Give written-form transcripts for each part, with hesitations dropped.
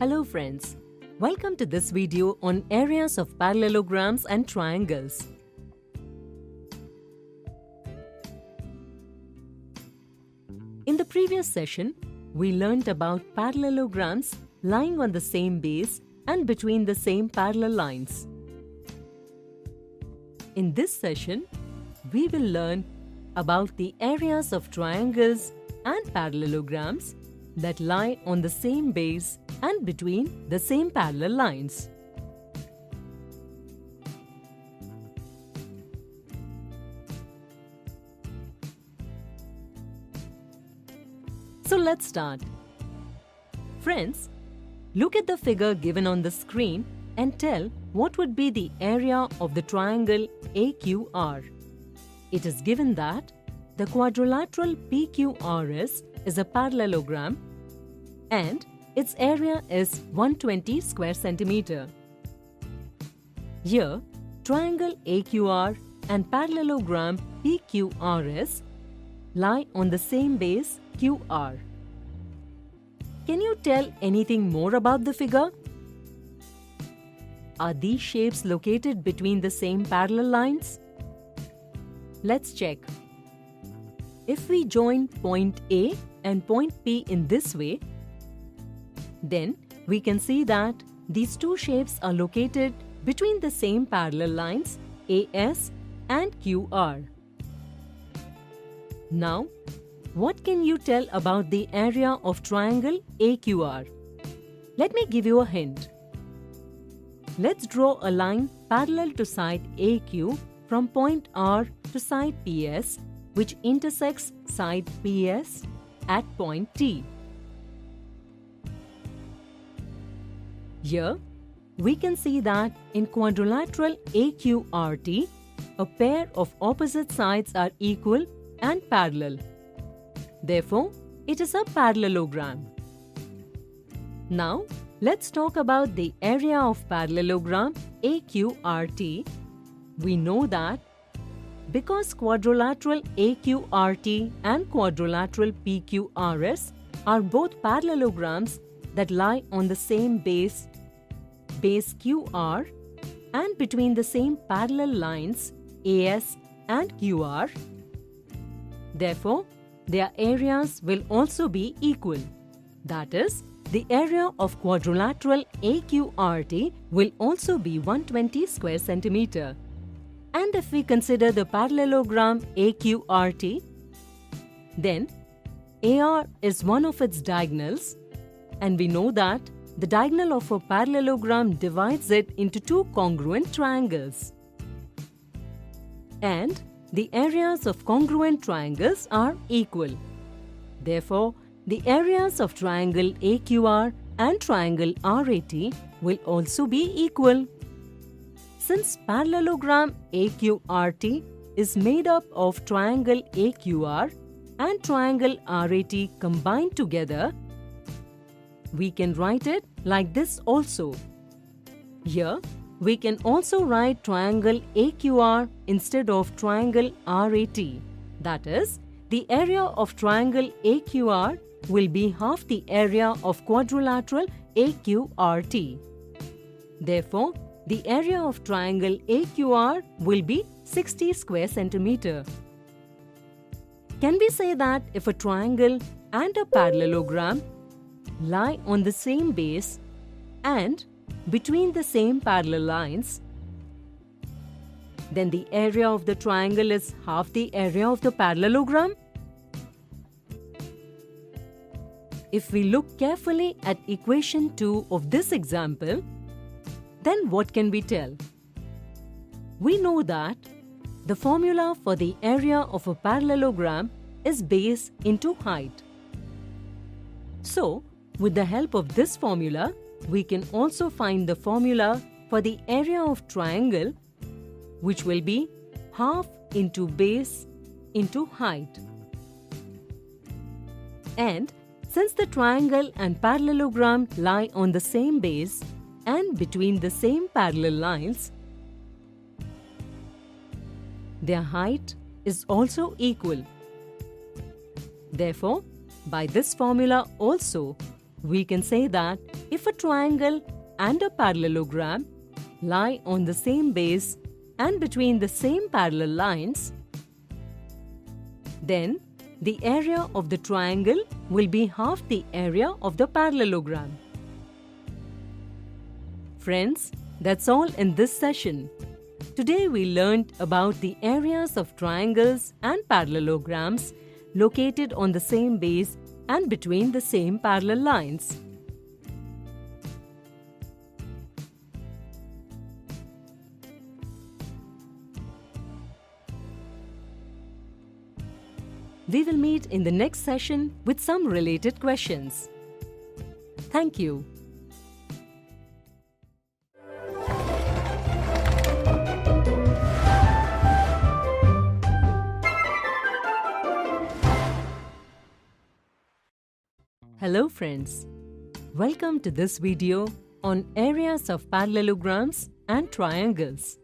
Hello friends, welcome to this video on areas of parallelograms and triangles. In the previous session, we learnt about parallelograms lying on the same base and between the same parallel lines. In this session, we will learn about the areas of triangles and parallelograms that lie on the same base and between the same parallel lines. So let's start. Friends, look at the figure given on the screen and tell what would be the area of the triangle AQR. It is given that the quadrilateral PQRS is a parallelogram and its area is 120 square centimeter. Here, triangle AQR and parallelogram PQRS lie on the same base QR. Can you tell anything more about the figure? Are these shapes located between the same parallel lines? Let's check. If we join point A and point P in this way, then we can see that these two shapes are located between the same parallel lines AS and QR. Now, what can you tell about the area of triangle AQR? Let me give you a hint. Let's draw a line parallel to side AQ from point R to side PS, which intersects side PS at point T. Here, we can see that in quadrilateral AQRT, a pair of opposite sides are equal and parallel. Therefore, it is a parallelogram. Now, let's talk about the area of parallelogram AQRT. We know that because quadrilateral AQRT and quadrilateral PQRS are both parallelograms that lie on the same base QR, and between the same parallel lines AS and QR, therefore, their areas will also be equal. That is, the area of quadrilateral AQRT will also be 120 square centimeter. And if we consider the parallelogram AQRT, then AR is one of its diagonals, and we know that the diagonal of a parallelogram divides it into two congruent triangles. And the areas of congruent triangles are equal. Therefore, the areas of triangle AQR and triangle RAT will also be equal. Since parallelogram AQRT is made up of triangle AQR and triangle RAT combined together, we can write it like this also. Here, we can also write triangle AQR instead of triangle RAT. That is, the area of triangle AQR will be half the area of quadrilateral AQRT. Therefore, the area of triangle AQR will be 60 square centimeter. Can we say that if a triangle and a parallelogram lie on the same base and between the same parallel lines, then the area of the triangle is half the area of the parallelogram? If we look carefully at equation 2 of this example, then what can we tell? We know that the formula for the area of a parallelogram is base into height. So, with the help of this formula, we can also find the formula for the area of triangle, which will be half into base into height. And since the triangle and parallelogram lie on the same base and between the same parallel lines, their height is also equal. Therefore, by this formula also, we can say that if a triangle and a parallelogram lie on the same base and between the same parallel lines, then the area of the triangle will be half the area of the parallelogram. Friends, that's all in this session. Today we learned about the areas of triangles and parallelograms located on the same base and between the same parallel lines. We will meet in the next session with some related questions. Thank you. Hello friends. Welcome to this video on areas of parallelograms and triangles.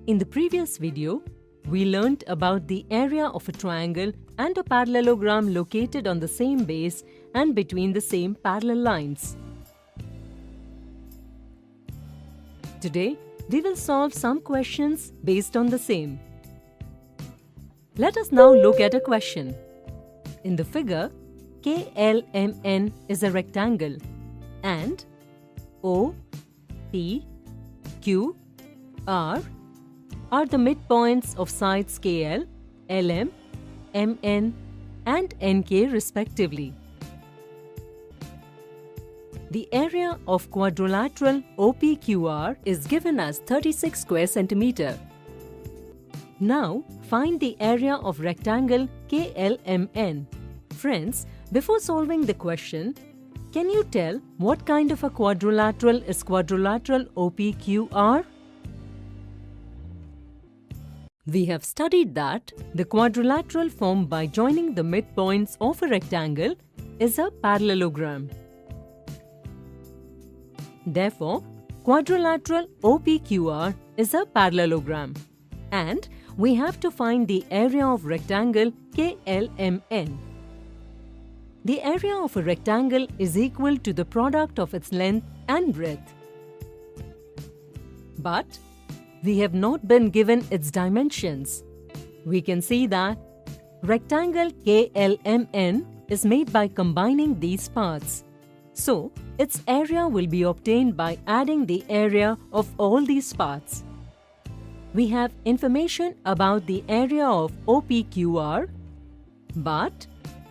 In the previous video, we learnt about the area of a triangle and a parallelogram located on the same base and between the same parallel lines. Today, we will solve some questions based on the same. Let us now look at a question. In the figure, KLMN is a rectangle and O, P, Q, R are the midpoints of sides KL, LM, MN and NK respectively. The area of quadrilateral OPQR is given as 36 square centimeter. Now, find the area of rectangle KLMN. Friends, before solving the question, can you tell what kind of a quadrilateral is quadrilateral OPQR? We have studied that the quadrilateral formed by joining the midpoints of a rectangle is a parallelogram. Therefore, quadrilateral OPQR is a parallelogram. And we have to find the area of rectangle KLMN. The area of a rectangle is equal to the product of its length and breadth. But we have not been given its dimensions. We can see that rectangle KLMN is made by combining these parts. So, its area will be obtained by adding the area of all these parts. We have information about the area of OPQR, but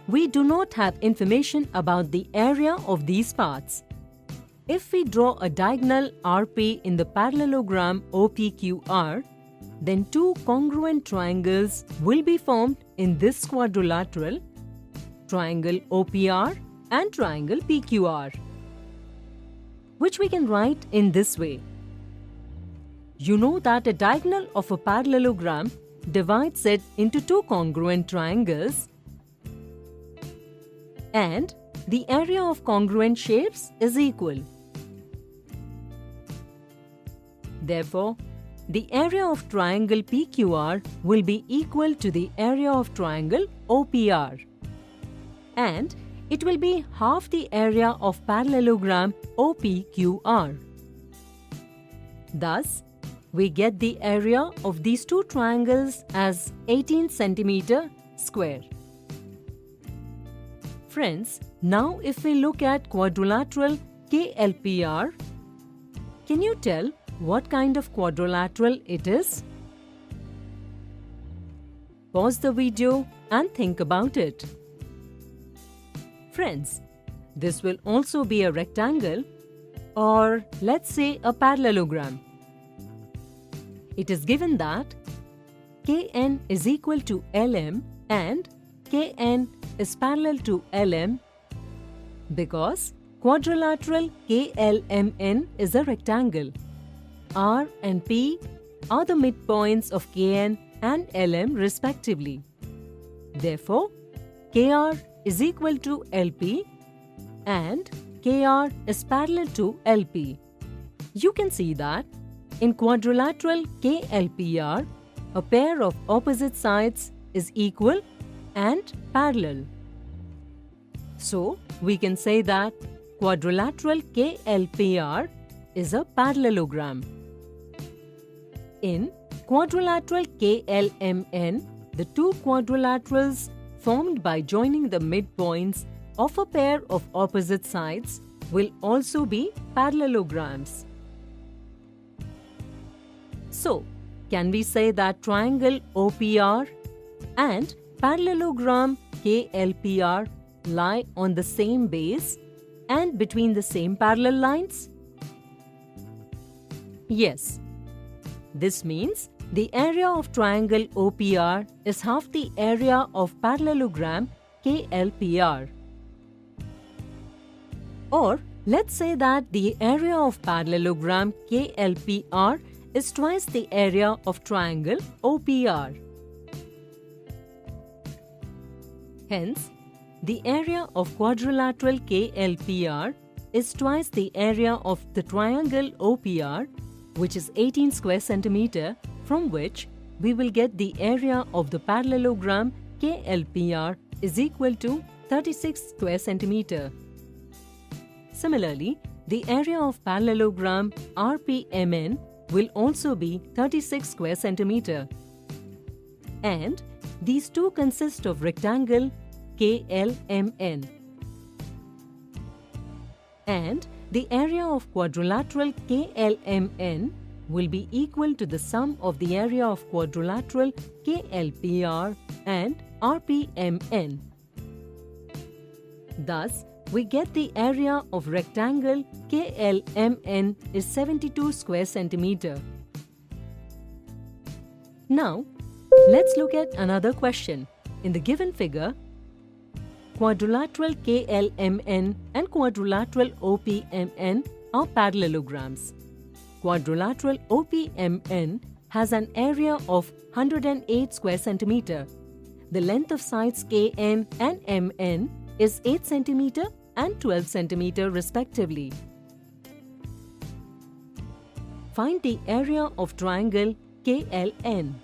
we do not have information about the area of these parts. If we draw a diagonal RP in the parallelogram OPQR, then two congruent triangles will be formed in this quadrilateral, triangle OPR and triangle PQR, which we can write in this way. You know that a diagonal of a parallelogram divides it into two congruent triangles, and the area of congruent shapes is equal. Therefore, the area of triangle PQR will be equal to the area of triangle OPR, and it will be half the area of parallelogram OPQR. Thus, we get the area of these two triangles as 18 centimeter square. Friends, now if we look at quadrilateral KLPR, can you tell what kind of quadrilateral it is? Pause the video and think about it. Friends, this will also be a rectangle, or let's say a parallelogram. It is given that Kn is equal to Lm and Kn is parallel to Lm because quadrilateral KLMN is a rectangle. R and P are the midpoints of Kn and Lm respectively. Therefore, Kr is equal to Lp and Kr is parallel to Lp. You can see that in quadrilateral KLPR, a pair of opposite sides is equal and parallel. So, we can say that quadrilateral KLPR is a parallelogram. In quadrilateral KLMN, the two quadrilaterals formed by joining the midpoints of a pair of opposite sides will also be parallelograms. So, can we say that triangle OPR and parallelogram KLPR lie on the same base and between the same parallel lines? Yes. This means the area of triangle OPR is half the area of parallelogram KLPR. Or let's say that the area of parallelogram KLPR is twice the area of triangle OPR. Hence, the area of quadrilateral KLPR is twice the area of the triangle OPR, which is 18 square centimeter, from which we will get the area of the parallelogram KLPR is equal to 36 square centimeter. Similarly, the area of parallelogram RPMN will also be 36 square centimeter. And these two consist of rectangle KLMN. And the area of quadrilateral KLMN will be equal to the sum of the area of quadrilateral KLPR and RPMN. Thus, we get the area of rectangle KLMN is 72 square centimeter. Now, let's look at another question. In the given figure, quadrilateral KLMN and quadrilateral OPMN are parallelograms. Quadrilateral OPMN has an area of 108 square centimeter. The length of sides KN and MN is 8 centimeter and 12 centimeter respectively. Find the area of triangle KLN.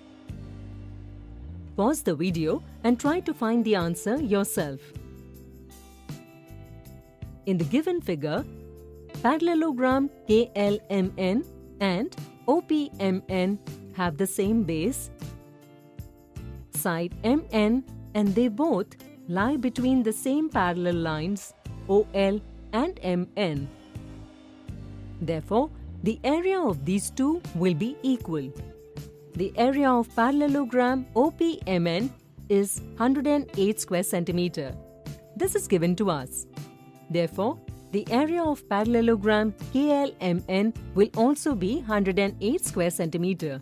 Pause the video and try to find the answer yourself. In the given figure, parallelogram KLMN and OPMN have the same base, side MN, and they both lie between the same parallel lines OL and MN. Therefore, the area of these two will be equal. The area of parallelogram OPMN is 108 square centimeter. This is given to us. Therefore, the area of parallelogram KLMN will also be 108 square centimeter.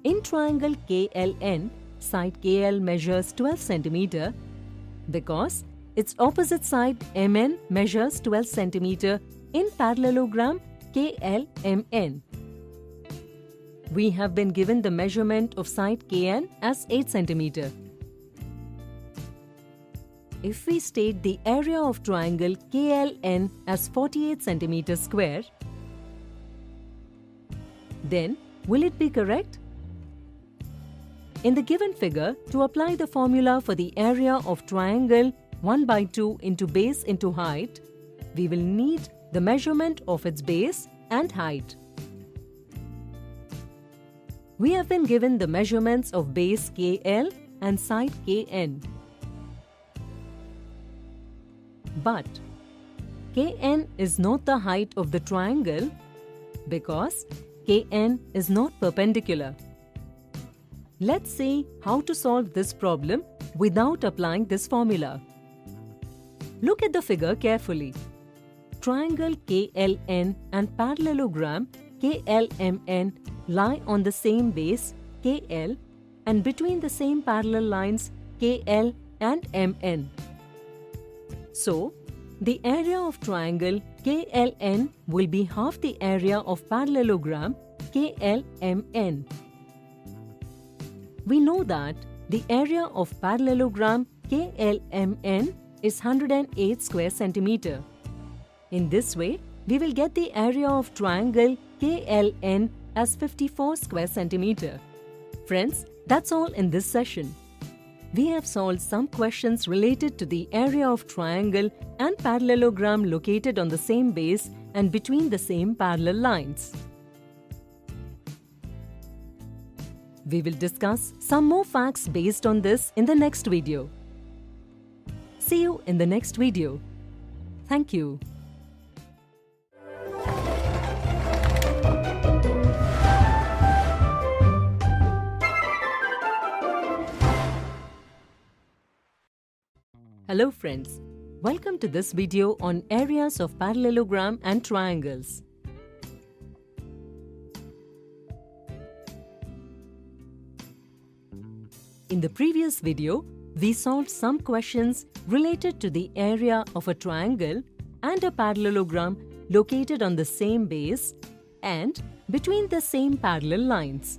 In triangle KLN, side KL measures 12 centimeter because its opposite side MN measures 12 centimeter in parallelogram KLMN. We have been given the measurement of side KN as 8 centimeter. If we state the area of triangle KLN as 48 centimeter square, then will it be correct? In the given figure, to apply the formula for the area of triangle 1/2 into base into height, we will need the measurement of its base and height. We have been given the measurements of base KL and side KN. But Kn is not the height of the triangle because Kn is not perpendicular. Let's see how to solve this problem without applying this formula. Look at the figure carefully. Triangle KLN and parallelogram KLMN lie on the same base KL and between the same parallel lines KL and MN. So, the area of triangle KLN will be half the area of parallelogram KLMN. We know that the area of parallelogram KLMN is 108 square centimeter. In this way, we will get the area of triangle KLN as 54 square centimeter. Friends, that's all in this session. We have solved some questions related to the area of triangle and parallelogram located on the same base and between the same parallel lines. We will discuss some more facts based on this in the next video. See you in the next video. Thank you. Hello friends, welcome to this video on areas of parallelogram and triangles. In the previous video, we solved some questions related to the area of a triangle and a parallelogram located on the same base and between the same parallel lines.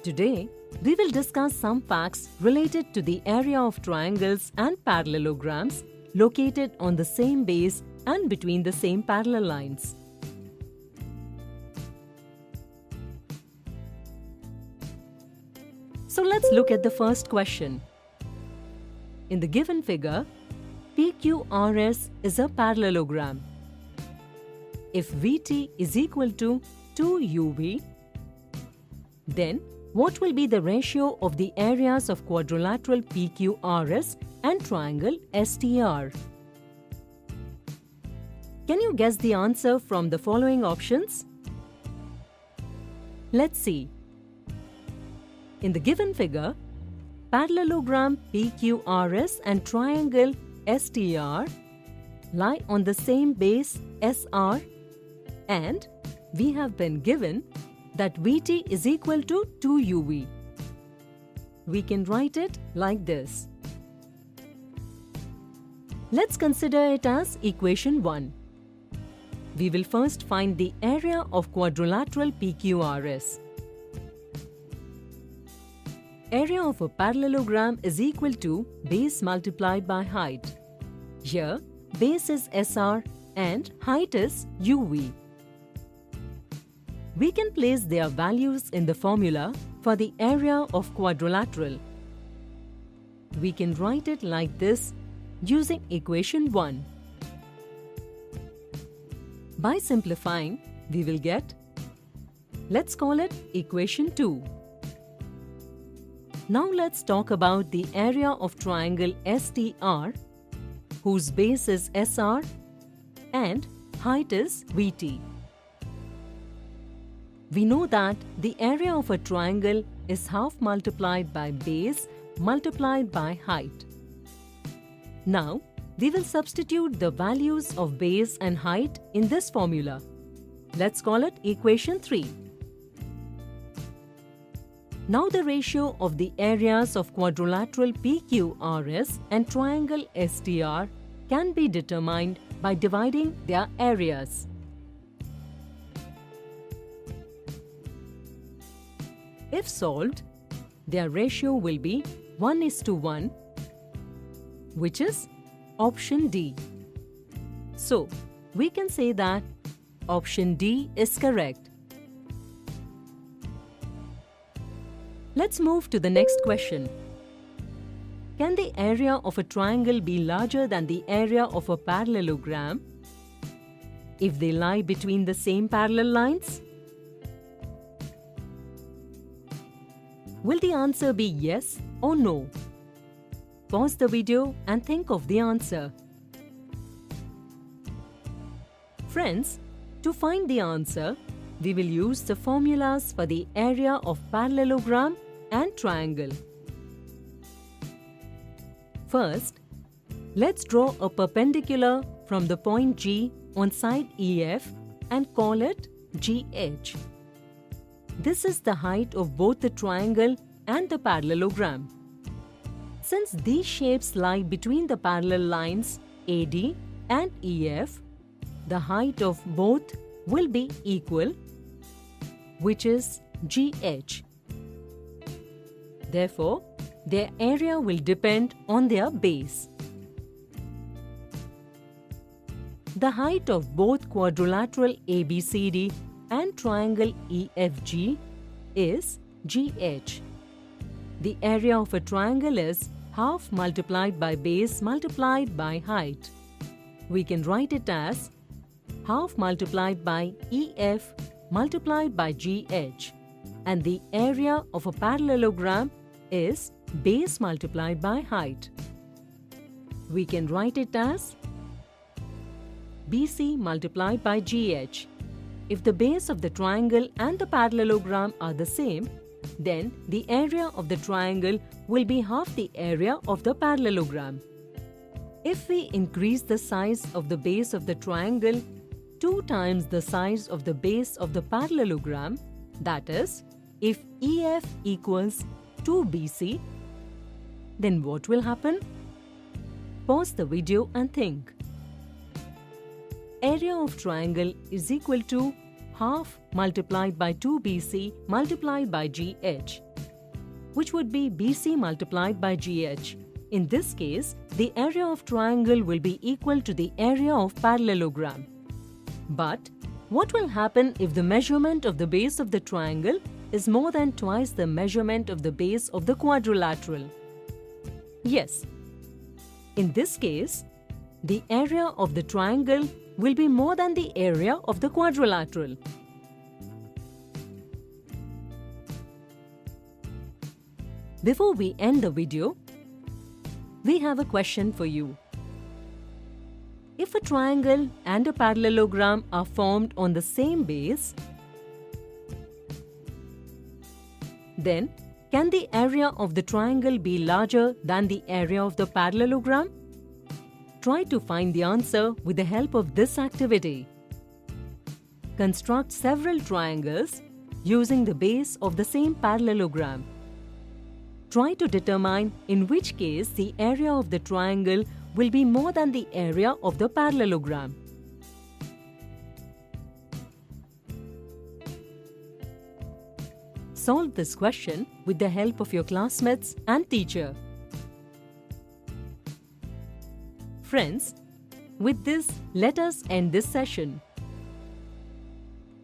Today, we will discuss some facts related to the area of triangles and parallelograms located on the same base and between the same parallel lines. So let's look at the first question. In the given figure, PQRS is a parallelogram. If VT is equal to 2UV, then what will be the ratio of the areas of quadrilateral PQRS and triangle STR? Can you guess the answer from the following options? Let's see. In the given figure, parallelogram PQRS and triangle STR lie on the same base SR, and we have been given that Vt is equal to 2uv. We can write it like this. Let's consider it as equation 1. We will first find the area of quadrilateral PQRS. Area of a parallelogram is equal to base multiplied by height. Here, base is SR and height is UV. We can place their values in the formula for the area of quadrilateral. We can write it like this using equation 1. By simplifying, we will get, let's call it equation 2. Now let's talk about the area of triangle STR, whose base is SR and height is VT. We know that the area of a triangle is half multiplied by base multiplied by height. Now, we will substitute the values of base and height in this formula. Let's call it equation 3. Now the ratio of the areas of quadrilateral PQRS and triangle STR can be determined by dividing their areas. If solved, their ratio will be 1:1, which is option D. So, we can say that option D is correct. Let's move to the next question. Can the area of a triangle be larger than the area of a parallelogram if they lie between the same parallel lines? Will the answer be yes or no? Pause the video and think of the answer. Friends, to find the answer, we will use the formulas for the area of parallelogram and triangle. First, let's draw a perpendicular from the point G on side EF and call it GH. This is the height of both the triangle and the parallelogram. Since these shapes lie between the parallel lines AD and EF, the height of both will be equal, which is GH. Therefore, their area will depend on their base. The height of both quadrilateral ABCD and triangle EFG is GH. The area of a triangle is half multiplied by base multiplied by height. We can write it as half multiplied by EF multiplied by GH, and the area of a parallelogram is base multiplied by height. We can write it as BC multiplied by GH. If the base of the triangle and the parallelogram are the same, then the area of the triangle will be half the area of the parallelogram. If we increase the size of the base of the triangle 2 times the size of the base of the parallelogram, that is, if EF equals 2BC, then what will happen? Pause the video and think. Area of triangle is equal to half multiplied by 2BC multiplied by GH, which would be BC multiplied by GH. In this case, the area of triangle will be equal to the area of parallelogram. But what will happen if the measurement of the base of the triangle is more than twice the measurement of the base of the quadrilateral? Yes. In this case, the area of the triangle will be more than the area of the quadrilateral. Before we end the video, we have a question for you. If a triangle and a parallelogram are formed on the same base, then can the area of the triangle be larger than the area of the parallelogram? Try to find the answer with the help of this activity. Construct several triangles using the base of the same parallelogram. Try to determine in which case the area of the triangle will be more than the area of the parallelogram. Solve this question with the help of your classmates and teacher. Friends, with this, let us end this session.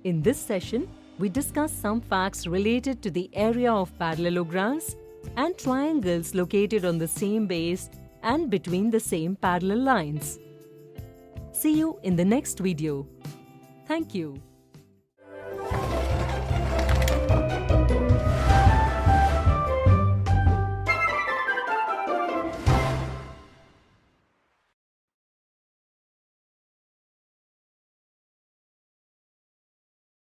In this session, we discussed some facts related to the area of parallelograms and triangles located on the same base and between the same parallel lines. See you in the next video. Thank you.